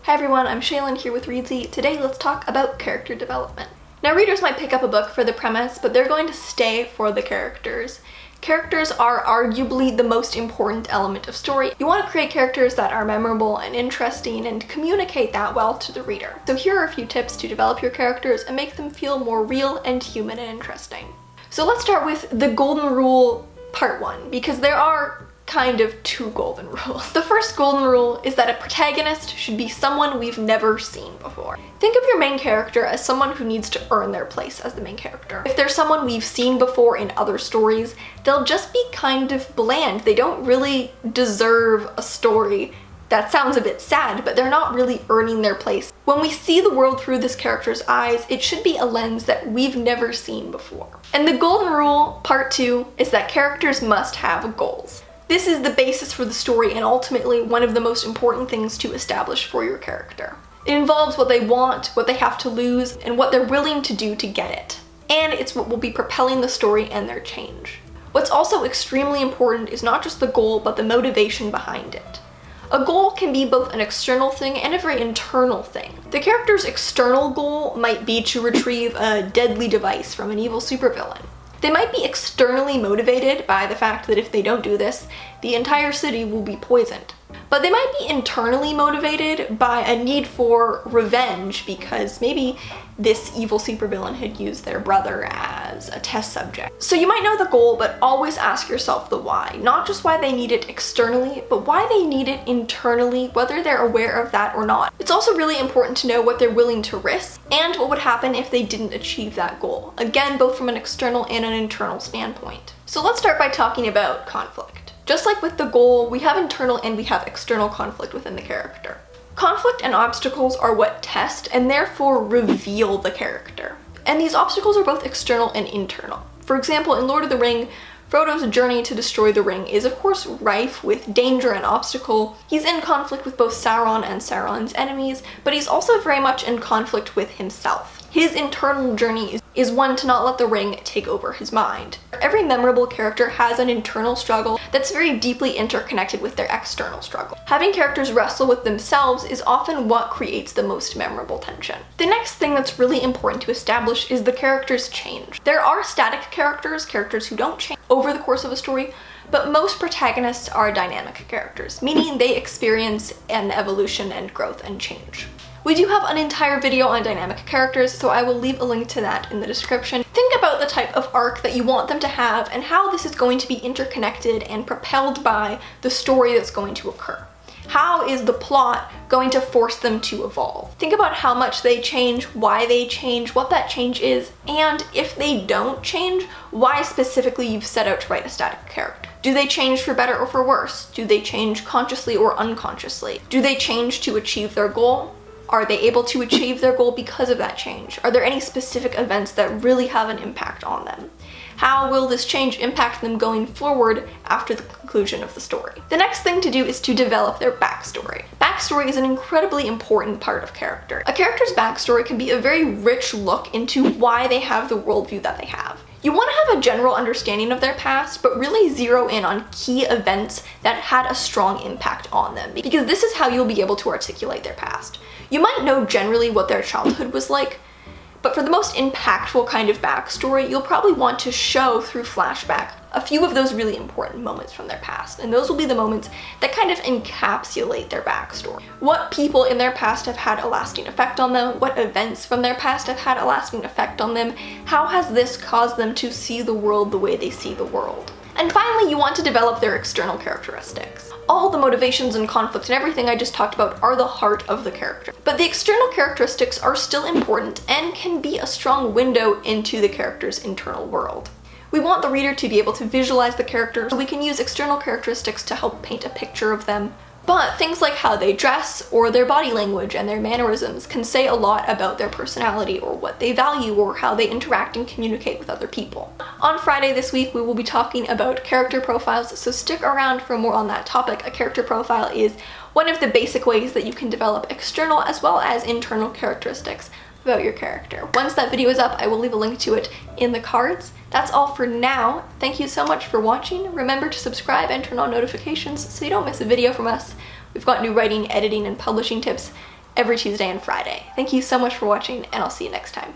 Hi everyone, I'm Shaylin here with Reedsy. Today let's talk about character development. Now readers might pick up a book for the premise, but they're going to stay for the characters. Characters are arguably the most important element of story. You want to create characters that are memorable and interesting and communicate that well to the reader. So here are a few tips to develop your characters and make them feel more real and human and interesting. So let's start with the golden rule part 1, because there are kind of two golden rules. The first golden rule is that a protagonist should be someone we've never seen before. Think of your main character as someone who needs to earn their place as the main character. If they're someone we've seen before in other stories, they'll just be kind of bland. They don't really deserve a story. That sounds a bit sad, but they're not really earning their place. When we see the world through this character's eyes, it should be a lens that we've never seen before. And the golden rule, part 2, is that characters must have goals. This is the basis for the story and ultimately one of the most important things to establish for your character. It involves what they want, what they have to lose, and what they're willing to do to get it. And it's what will be propelling the story and their change. What's also extremely important is not just the goal, but the motivation behind it. A goal can be both an external thing and a very internal thing. The character's external goal might be to retrieve a deadly device from an evil supervillain. They might be externally motivated by the fact that if they don't do this, the entire city will be poisoned. But they might be internally motivated by a need for revenge because maybe this evil supervillain had used their brother as a test subject. So you might know the goal, but always ask yourself the why. Not just why they need it externally, but why they need it internally, whether they're aware of that or not. It's also really important to know what they're willing to risk and what would happen if they didn't achieve that goal. Again, both from an external and an internal standpoint. So let's start by talking about conflict. Just like with the goal, we have internal and we have external conflict within the character. Conflict and obstacles are what test and therefore reveal the character. And these obstacles are both external and internal. For example, in Lord of the Ring, Frodo's journey to destroy the ring is of course rife with danger and obstacle. He's in conflict with both Sauron and Sauron's enemies, but he's also very much in conflict with himself. His internal journey is one to not let the ring take over his mind. Every memorable character has an internal struggle that's very deeply interconnected with their external struggle. Having characters wrestle with themselves is often what creates the most memorable tension. The next thing that's really important to establish is the character's change. There are static characters who don't change over the course of a story, but most protagonists are dynamic characters, meaning they experience an evolution and growth and change. We do have an entire video on dynamic characters, so I will leave a link to that in the description. Think about the type of arc that you want them to have and how this is going to be interconnected and propelled by the story that's going to occur. How is the plot going to force them to evolve? Think about how much they change, why they change, what that change is, and if they don't change, why specifically you've set out to write a static character. Do they change for better or for worse? Do they change consciously or unconsciously? Do they change to achieve their goal? Are they able to achieve their goal because of that change? Are there any specific events that really have an impact on them? How will this change impact them going forward after the conclusion of the story? The next thing to do is to develop their backstory. Backstory is an incredibly important part of character. A character's backstory can be a very rich look into why they have the worldview that they have. You want to have a general understanding of their past, but really zero in on key events that had a strong impact on them, because this is how you'll be able to articulate their past. You might know generally what their childhood was like, but for the most impactful kind of backstory, you'll probably want to show through flashback a few of those really important moments from their past, and those will be the moments that kind of encapsulate their backstory. What people in their past have had a lasting effect on them, what events from their past have had a lasting effect on them, how has this caused them to see the world the way they see the world. And finally, you want to develop their external characteristics. All the motivations and conflicts and everything I just talked about are the heart of the character. But the external characteristics are still important and can be a strong window into the character's internal world. We want the reader to be able to visualize the character, so we can use external characteristics to help paint a picture of them. But things like how they dress, or their body language and their mannerisms can say a lot about their personality or what they value or how they interact and communicate with other people. On Friday this week, we will be talking about character profiles, so stick around for more on that topic. A character profile is one of the basic ways that you can develop external as well as internal characteristics about your character. Once that video is up, I will leave a link to it in the cards. That's all for now. Thank you so much for watching. Remember to subscribe and turn on notifications so you don't miss a video from us. We've got new writing, editing, and publishing tips every Tuesday and Friday. Thank you so much for watching, and I'll see you next time.